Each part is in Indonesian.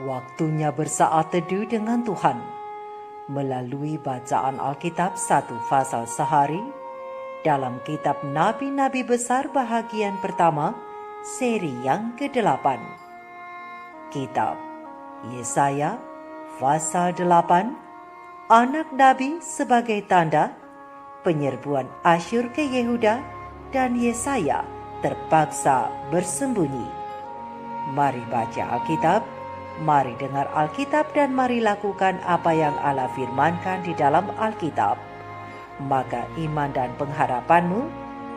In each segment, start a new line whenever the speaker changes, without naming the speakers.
Waktunya bersaat teduh dengan Tuhan melalui bacaan Alkitab satu pasal sehari dalam kitab Nabi-Nabi Besar bahagian pertama, seri yang ke-8. Kitab Yesaya pasal 8, anak Nabi sebagai tanda, penyerbuan Asyur ke Yehuda dan Yesaya terpaksa bersembunyi. Mari baca Alkitab, mari dengar Alkitab dan mari lakukan apa yang Allah firmankan di dalam Alkitab. Maka iman dan pengharapanmu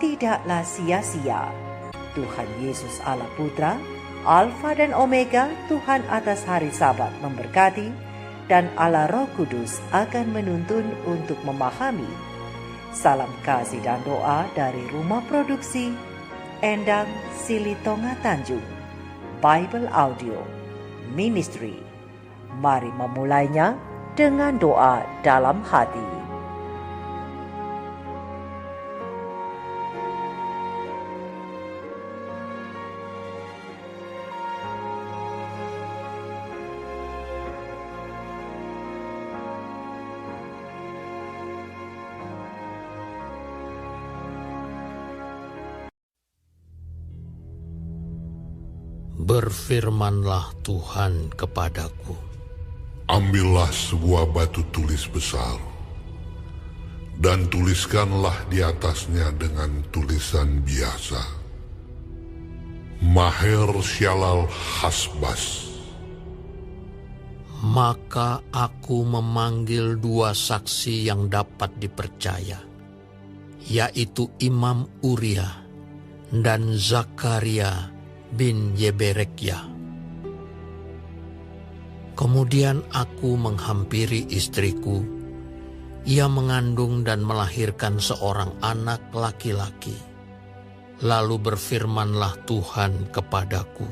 tidaklah sia-sia. Tuhan Yesus Allah Putra, Alfa dan Omega, Tuhan atas hari Sabat memberkati, dan Allah Roh Kudus akan menuntun untuk memahami. Salam kasih dan doa dari Rumah Produksi Endang Silitonga Tanjung Bible Audio Ministry. Mari memulainya dengan doa dalam hati.
Berfirmanlah Tuhan kepadaku,
ambillah sebuah batu tulis besar, dan tuliskanlah di atasnya dengan tulisan biasa, Maher Syalal Hasbas.
maka aku memanggil dua saksi yang dapat dipercaya, yaitu Imam Uria dan Zakaria bin Yeberekyah. Kemudian aku menghampiri istriku. Ia mengandung dan melahirkan seorang anak laki-laki. Lalu berfirmanlah Tuhan kepadaku,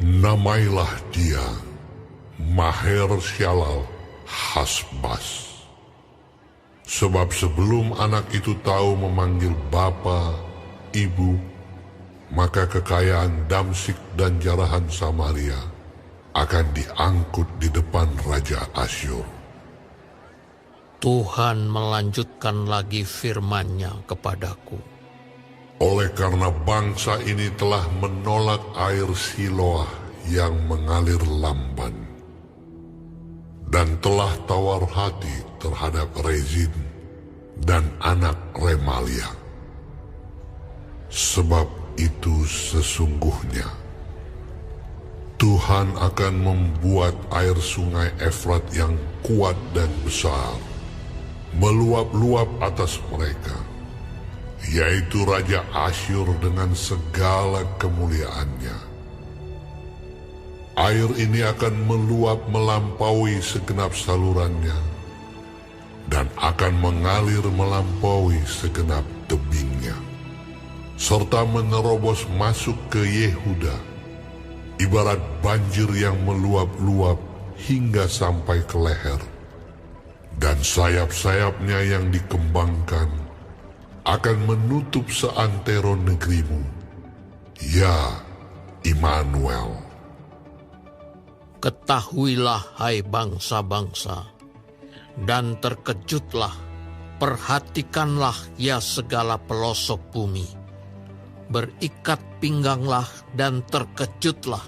Namailah dia Maher Syalal Hasbas. Sebab sebelum anak itu tahu memanggil bapa, ibu, maka kekayaan Damsyik dan jarahan Samaria akan diangkut di depan Raja Asyur.
Tuhan melanjutkan lagi firman-Nya kepadaku.
Oleh karena bangsa ini telah menolak air Siloah yang mengalir lamban, dan telah tawar hati terhadap Rezin dan anak Remalia. Sebab itu sesungguhnya Tuhan akan membuat air sungai Efrat yang kuat dan besar meluap-luap atas mereka, yaitu Raja Asyur dengan segala kemuliaannya. Air ini akan meluap melampaui segenap salurannya, dan akan mengalir melampaui segenap tebingnya, serta menerobos masuk ke Yehuda, ibarat banjir yang meluap-luap hingga sampai ke leher, dan sayap-sayapnya yang dikembangkan akan menutup seantero negerimu, ya Immanuel.
Ketahuilah, hai bangsa-bangsa, dan terkejutlah, perhatikanlah, ya segala pelosok bumi. Berikat pingganglah dan terkejutlah.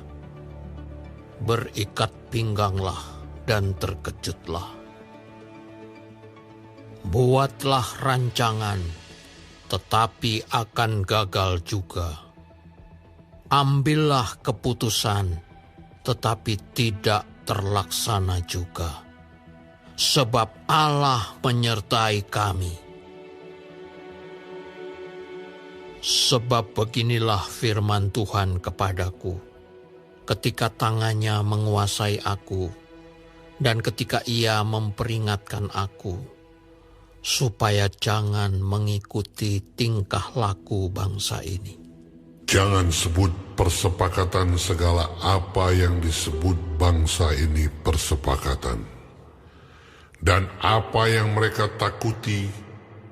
Berikat pingganglah dan terkejutlah. Buatlah rancangan, tetapi akan gagal juga. Ambillah keputusan, tetapi tidak terlaksana juga. Sebab Allah menyertai kami. Sebab beginilah firman Tuhan kepadaku, ketika tangannya menguasai aku, dan ketika ia memperingatkan aku, supaya jangan mengikuti tingkah laku bangsa ini.
Jangan sebut persepakatan segala apa yang disebut bangsa ini persepakatan. Dan apa yang mereka takuti,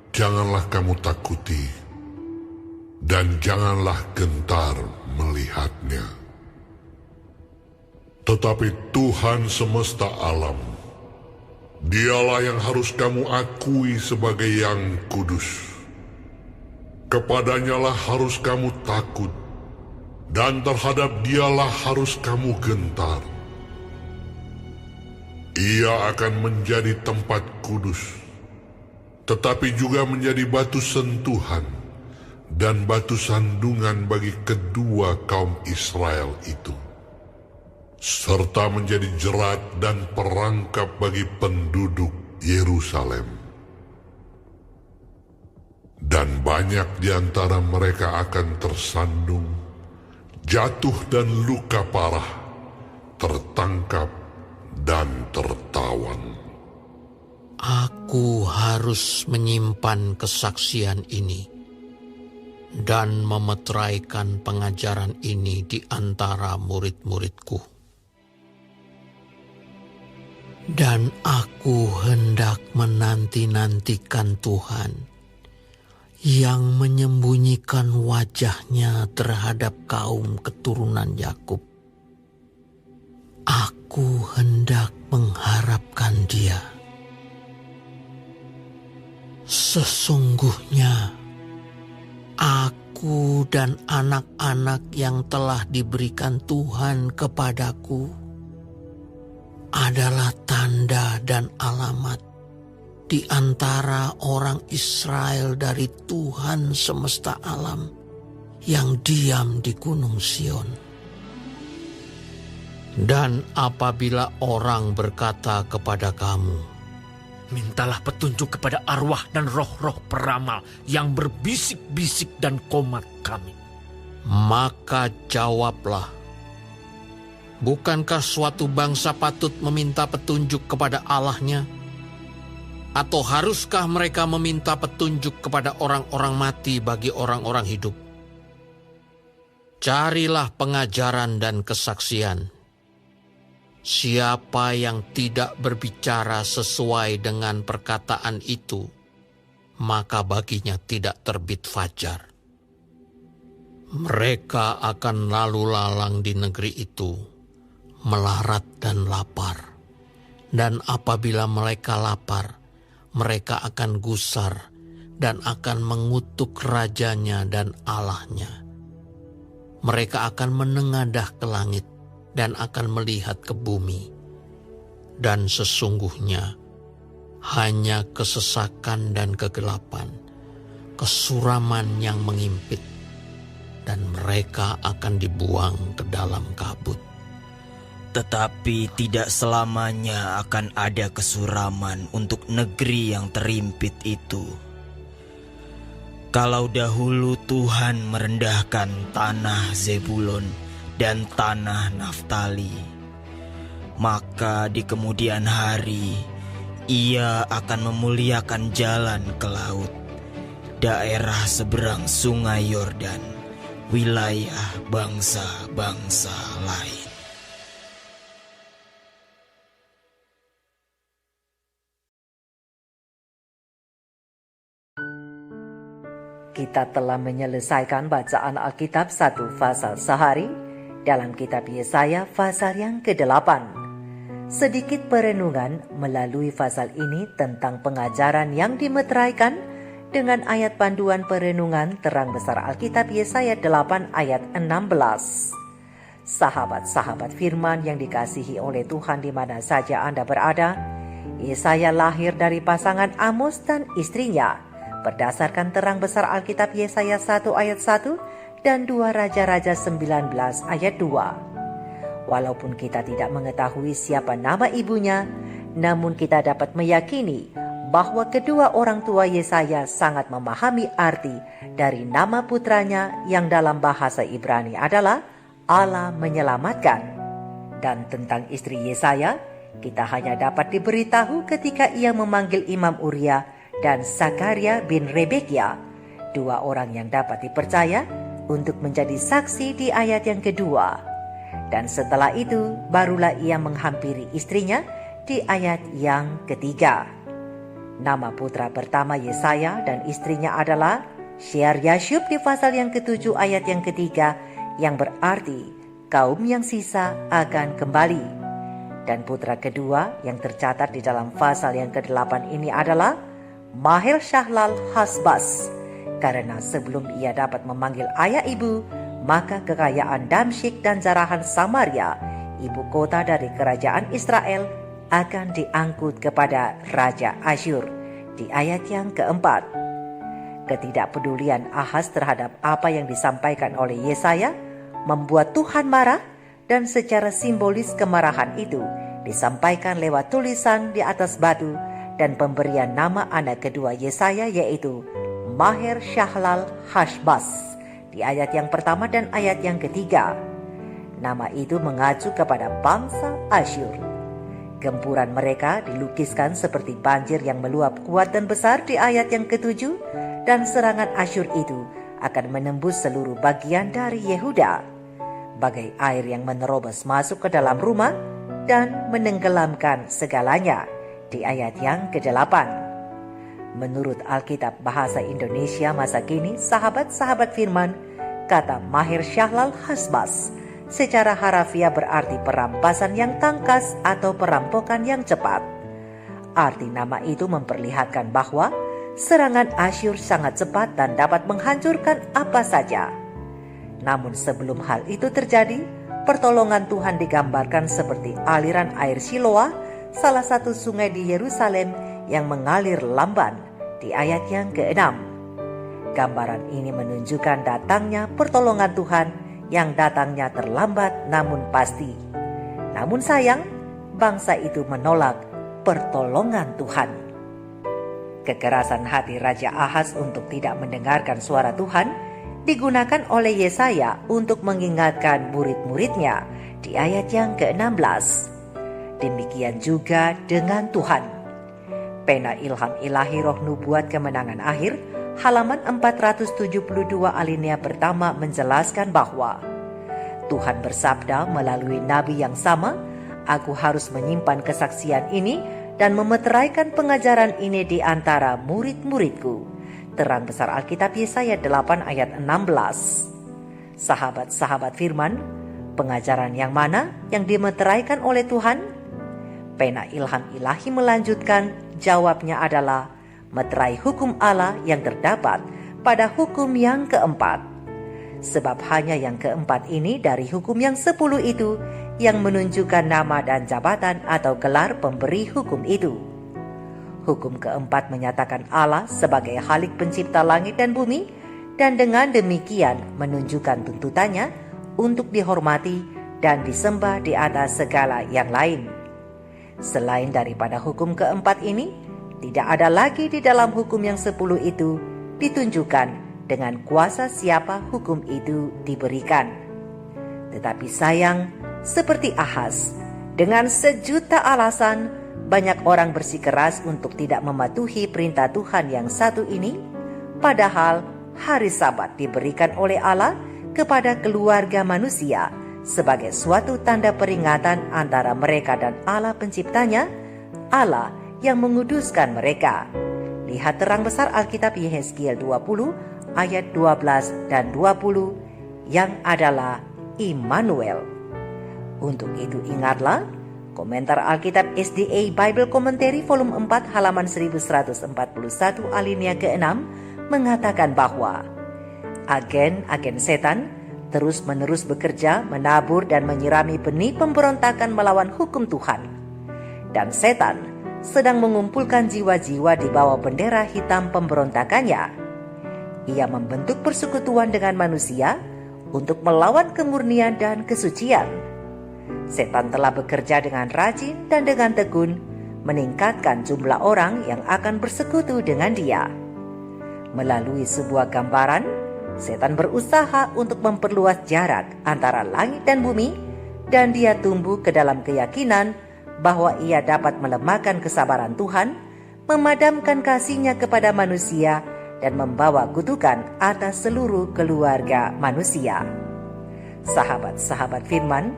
janganlah kamu takuti. Dan janganlah gentar melihatnya. Tetapi Tuhan semesta alam, Dialah yang harus kamu akui sebagai yang kudus. Kepadanyalah harus kamu takut, dan terhadap Dialah harus kamu gentar. Ia akan menjadi tempat kudus, tetapi juga menjadi batu sentuhan dan batu sandungan bagi kedua kaum Israel itu, serta menjadi jerat dan perangkap bagi penduduk Yerusalem. Dan banyak di antara mereka akan tersandung, jatuh dan luka parah, tertangkap dan tertawan.
Aku harus menyimpan kesaksian ini dan memeteraikan pengajaran ini di antara murid-muridku. Dan aku hendak menanti-nantikan Tuhan yang menyembunyikan wajahnya terhadap kaum keturunan Yakub. Aku hendak mengharapkan Dia. Sesungguhnya aku dan anak-anak yang telah diberikan Tuhan kepadaku adalah tanda dan alamat di antara orang Israel dari Tuhan semesta alam yang diam di Gunung Sion. Dan apabila orang berkata kepada kamu,
mintalah petunjuk kepada arwah dan roh-roh peramal yang berbisik-bisik dan komat kami,
maka jawablah, bukankah suatu bangsa patut meminta petunjuk kepada Allahnya? Atau haruskah mereka meminta petunjuk kepada orang-orang mati bagi orang-orang hidup? Carilah pengajaran dan kesaksian. Siapa yang tidak berbicara sesuai dengan perkataan itu, maka baginya tidak terbit fajar. Mereka akan lalu lalang di negeri itu, melarat dan lapar. Dan apabila mereka lapar, mereka akan gusar dan akan mengutuk rajanya dan Allahnya. Mereka akan menengadah ke langit dan akan melihat ke bumi. Dan sesungguhnya hanya kesesakan dan kegelapan, kesuraman yang mengimpit, dan mereka akan dibuang ke dalam kabut.
Tetapi tidak selamanya akan ada kesuraman untuk negeri yang terimpit itu. Kalau dahulu Tuhan merendahkan tanah Zebulon dan tanah Naftali, maka di kemudian hari Ia akan memuliakan jalan ke laut, daerah seberang sungai Yordan, wilayah bangsa-bangsa lain.
Kita telah menyelesaikan bacaan Alkitab 1 Fasal sehari dalam kitab Yesaya Fasal yang ke-8. Sedikit perenungan melalui fasal ini tentang pengajaran yang dimeteraikan dengan ayat panduan perenungan terang besar Alkitab Yesaya 8 ayat 16. Sahabat-sahabat firman yang dikasihi oleh Tuhan di mana saja Anda berada, Yesaya lahir dari pasangan Amos dan istrinya berdasarkan terang besar Alkitab Yesaya 1 ayat 1 dan 2 Raja-Raja 19 ayat 2. Walaupun kita tidak mengetahui siapa nama ibunya, namun kita dapat meyakini bahwa kedua orang tua Yesaya sangat memahami arti dari nama putranya yang dalam bahasa Ibrani adalah Allah menyelamatkan. Dan tentang istri Yesaya, kita hanya dapat diberitahu ketika ia memanggil Imam Uria dan Zakaria bin Rebekia, dua orang yang dapat dipercaya untuk menjadi saksi di ayat yang kedua. Dan setelah itu barulah ia menghampiri istrinya di ayat yang ketiga. Nama putra pertama Yesaya dan istrinya adalah Shear-Yashub di pasal yang ke-7 ayat yang ketiga, yang berarti kaum yang sisa akan kembali. Dan putra kedua yang tercatat di dalam pasal yang ke-8 ini adalah Maher-shalal-Hash-baz. Karena sebelum ia dapat memanggil ayah ibu, maka kekayaan Damsyik dan Jarahan Samaria, ibu kota dari kerajaan Israel, akan diangkut kepada Raja Asyur di ayat yang keempat. Ketidakpedulian Ahaz terhadap apa yang disampaikan oleh Yesaya membuat Tuhan marah, dan secara simbolis kemarahan itu disampaikan lewat tulisan di atas batu dan pemberian nama anak kedua Yesaya, yaitu Maher-shalal-Hash-baz di ayat yang pertama dan ayat yang ketiga. Nama itu mengacu kepada bangsa Asyur. Gempuran mereka dilukiskan seperti banjir yang meluap kuat dan besar di ayat yang ketujuh, dan serangan Asyur itu akan menembus seluruh bagian dari Yehuda, bagai air yang menerobos masuk ke dalam rumah dan menenggelamkan segalanya di ayat yang ke-8. Menurut Alkitab Bahasa Indonesia masa kini, sahabat-sahabat firman, kata Maher-shalal-Hash-baz secara harafiah berarti perampasan yang tangkas atau perampokan yang cepat. Arti nama itu memperlihatkan bahwa serangan Asyur sangat cepat dan dapat menghancurkan apa saja. Namun sebelum hal itu terjadi, pertolongan Tuhan digambarkan seperti aliran air Siloa, salah satu sungai di Yerusalem yang mengalir lamban di ayat yang ke-6. Gambaran ini menunjukkan datangnya pertolongan Tuhan yang datangnya terlambat namun pasti. Namun sayang, bangsa itu menolak pertolongan Tuhan. Kekerasan hati Raja Ahaz untuk tidak mendengarkan suara Tuhan digunakan oleh Yesaya untuk mengingatkan murid-muridnya di ayat yang ke-16. Demikian juga dengan Tuhan. Pena Ilham Ilahi Roh Nubuat Kemenangan Akhir, halaman 472 alinea pertama menjelaskan bahwa Tuhan bersabda melalui nabi yang sama, "Aku harus menyimpan kesaksian ini dan memeteraikan pengajaran ini di antara murid-muridku." Terang besar Alkitab Yesaya 8 ayat 16. Sahabat-sahabat firman, pengajaran yang mana yang dimeteraikan oleh Tuhan? Pena Ilham Ilahi melanjutkan, jawabnya adalah meterai hukum Allah yang terdapat pada hukum yang keempat. Sebab hanya yang keempat ini dari hukum yang 10 itu yang menunjukkan nama dan jabatan atau gelar pemberi hukum itu. Hukum keempat menyatakan Allah sebagai Khalik pencipta langit dan bumi, dan dengan demikian menunjukkan tuntutannya untuk dihormati dan disembah di atas segala yang lain. Selain daripada hukum keempat ini, tidak ada lagi di dalam hukum yang 10 itu ditunjukkan dengan kuasa siapa hukum itu diberikan. Tetapi sayang, seperti Ahaz, dengan sejuta alasan banyak orang bersikeras untuk tidak mematuhi perintah Tuhan yang satu ini, padahal hari Sabat diberikan oleh Allah kepada keluarga manusia sebagai suatu tanda peringatan antara mereka dan Allah penciptanya, Allah yang menguduskan mereka. Lihat terang besar Alkitab Yehezkiel 20 ayat 12 dan 20 yang adalah Immanuel. Untuk itu ingatlah, komentar Alkitab SDA Bible Commentary volume 4 halaman 1141 alinea ke-6 mengatakan bahwa agen-agen setan terus-menerus bekerja menabur dan menyirami benih pemberontakan melawan hukum Tuhan. Dan setan sedang mengumpulkan jiwa-jiwa di bawah bendera hitam pemberontakannya. Ia membentuk persekutuan dengan manusia untuk melawan kemurnian dan kesucian. Setan telah bekerja dengan rajin dan dengan tekun meningkatkan jumlah orang yang akan bersekutu dengan dia. Melalui sebuah gambaran, setan berusaha untuk memperluas jarak antara langit dan bumi, dan dia tumbuh ke dalam keyakinan bahwa ia dapat melemahkan kesabaran Tuhan, memadamkan kasih-Nya kepada manusia, dan membawa kutukan atas seluruh keluarga manusia. Sahabat-sahabat firman,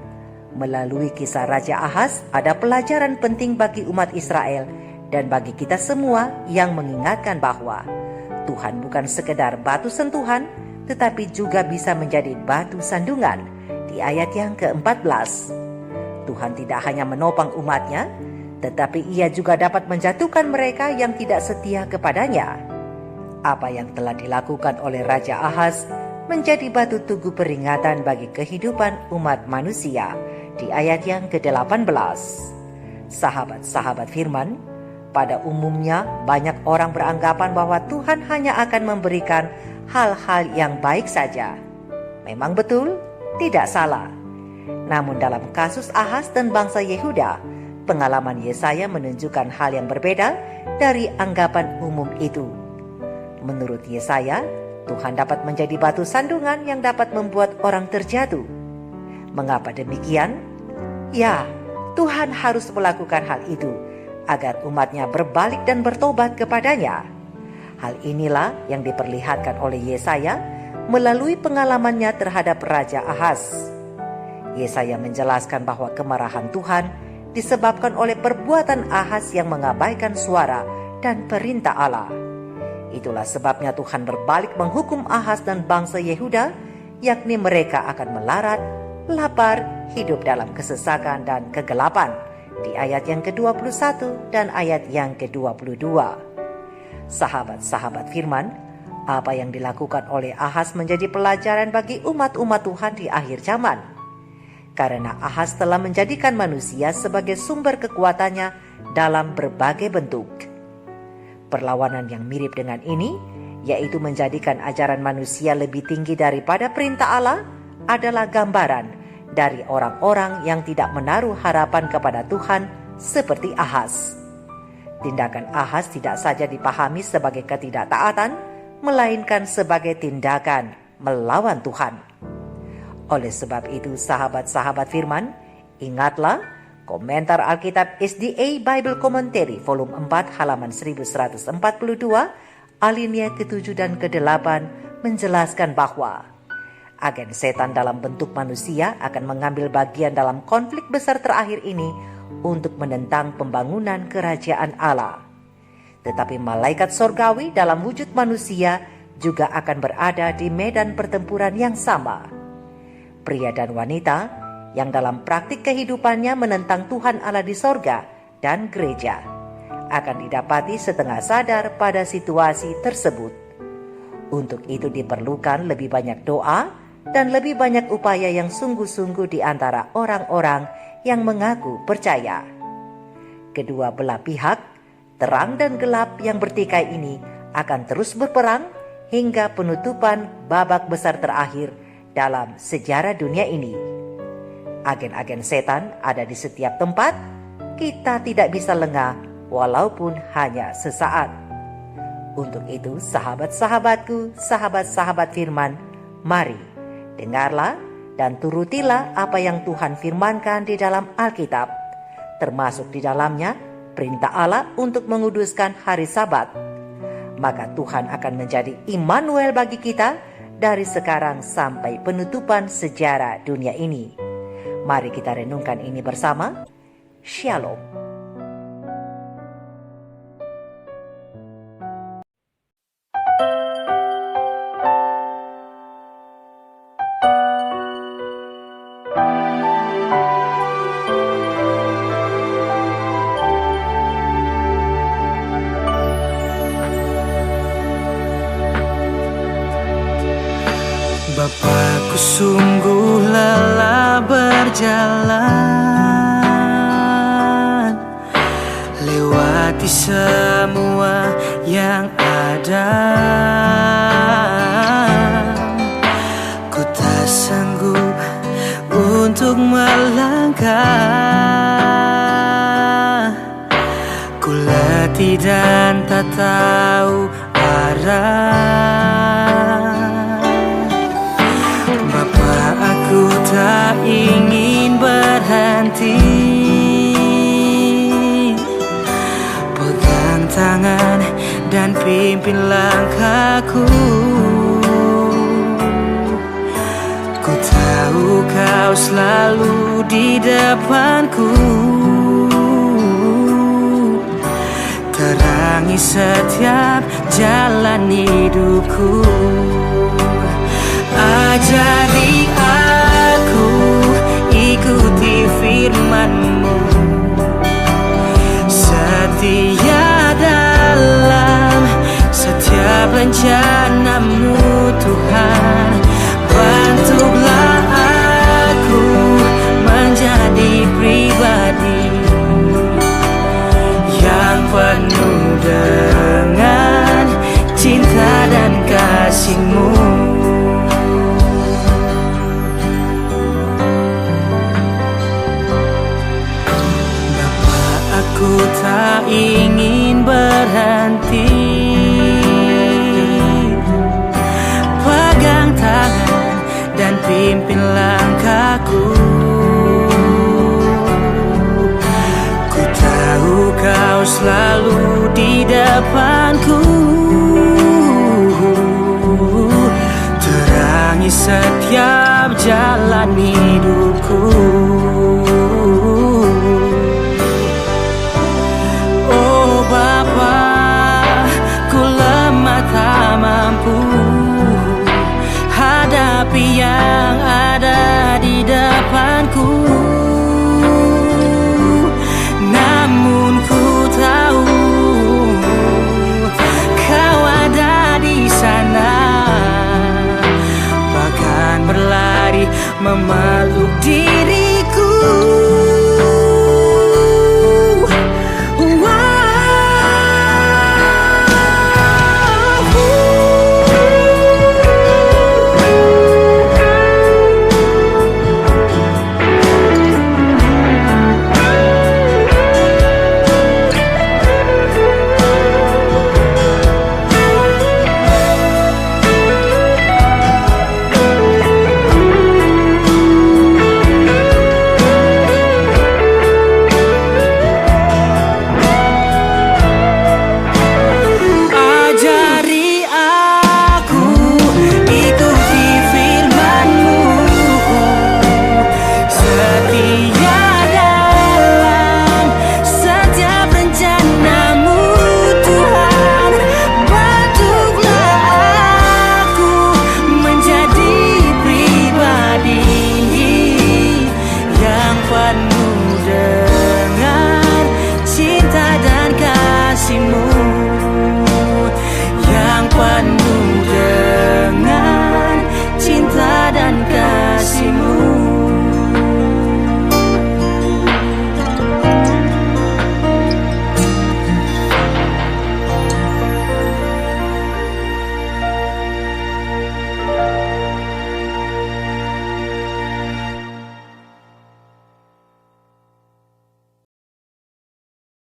melalui kisah Raja Ahaz ada pelajaran penting bagi umat Israel dan bagi kita semua yang mengingatkan bahwa Tuhan bukan sekedar batu sentuhan, tetapi juga bisa menjadi batu sandungan di ayat yang ke-14. Tuhan tidak hanya menopang umatnya, tetapi ia juga dapat menjatuhkan mereka yang tidak setia kepadanya. Apa yang telah dilakukan oleh Raja Ahaz menjadi batu tugu peringatan bagi kehidupan umat manusia di ayat yang ke-18. Sahabat-sahabat firman, pada umumnya banyak orang beranggapan bahwa Tuhan hanya akan memberikan hal-hal yang baik saja. Memang betul, tidak salah. Namun dalam kasus Ahaz dan bangsa Yehuda, pengalaman Yesaya menunjukkan hal yang berbeda dari anggapan umum itu. Menurut Yesaya, Tuhan dapat menjadi batu sandungan yang dapat membuat orang terjatuh. Mengapa demikian? Ya, Tuhan harus melakukan hal itu agar umatnya berbalik dan bertobat kepadanya. Hal inilah yang diperlihatkan oleh Yesaya melalui pengalamannya terhadap Raja Ahaz. Yesaya menjelaskan bahwa kemarahan Tuhan disebabkan oleh perbuatan Ahaz yang mengabaikan suara dan perintah Allah. Itulah sebabnya Tuhan berbalik menghukum Ahaz dan bangsa Yehuda, yakni mereka akan melarat, lapar, hidup dalam kesesakan dan kegelapan, di ayat yang ke-21 dan ayat yang ke-22. Sahabat-sahabat firman, apa yang dilakukan oleh Ahaz menjadi pelajaran bagi umat-umat Tuhan di akhir zaman. Karena Ahaz telah menjadikan manusia sebagai sumber kekuatannya dalam berbagai bentuk. Perlawanan yang mirip dengan ini, yaitu menjadikan ajaran manusia lebih tinggi daripada perintah Allah, adalah gambaran dari orang-orang yang tidak menaruh harapan kepada Tuhan seperti Ahaz. Tindakan Ahaz tidak saja dipahami sebagai ketidaktaatan, melainkan sebagai tindakan melawan Tuhan. Oleh sebab itu, sahabat-sahabat firman, ingatlah komentar Alkitab SDA Bible Commentary volume 4 halaman 1142, alinea ke-7 dan ke-8 menjelaskan bahwa agen setan dalam bentuk manusia akan mengambil bagian dalam konflik besar terakhir ini untuk menentang pembangunan kerajaan Allah. Tetapi malaikat sorgawi dalam wujud manusia juga akan berada di medan pertempuran yang sama. Pria dan wanita yang dalam praktik kehidupannya menentang Tuhan Allah di sorga dan gereja akan didapati setengah sadar pada situasi tersebut. Untuk itu diperlukan lebih banyak doa dan lebih banyak upaya yang sungguh-sungguh di antara orang-orang yang mengaku percaya. Kedua belah pihak, terang dan gelap yang bertikai ini akan terus berperang hingga penutupan babak besar terakhir dalam sejarah dunia ini. Agen-agen setan ada di setiap tempat, kita tidak bisa lengah walaupun hanya sesaat. Untuk itu sahabat-sahabatku, sahabat-sahabat firman, mari dengarlah dan turutilah apa yang Tuhan firmankan di dalam Alkitab, termasuk di dalamnya perintah Allah untuk menguduskan hari Sabat. Maka Tuhan akan menjadi Immanuel bagi kita dari sekarang sampai penutupan sejarah dunia ini. Mari kita renungkan ini bersama. Shalom.
Bapakku sungguh lelah berjalan, lewati semua yang ada. Ku tak sanggup untuk melangkah, ku letih dan tak tahu arah. Aku tak ingin berhenti, pegang tangan dan pimpin langkahku. Ku tahu kau selalu di depanku, terangi setiap jalan hidupku. Ajari aku pimpin langkahku. Ku tahu kau selalu di depanku, terangi setiap jalan hidupku. Oh Bapa, ku lemah tak mampu hadapi yang ada di depanku. Namun ku tahu kau ada di sana, bahkan berlari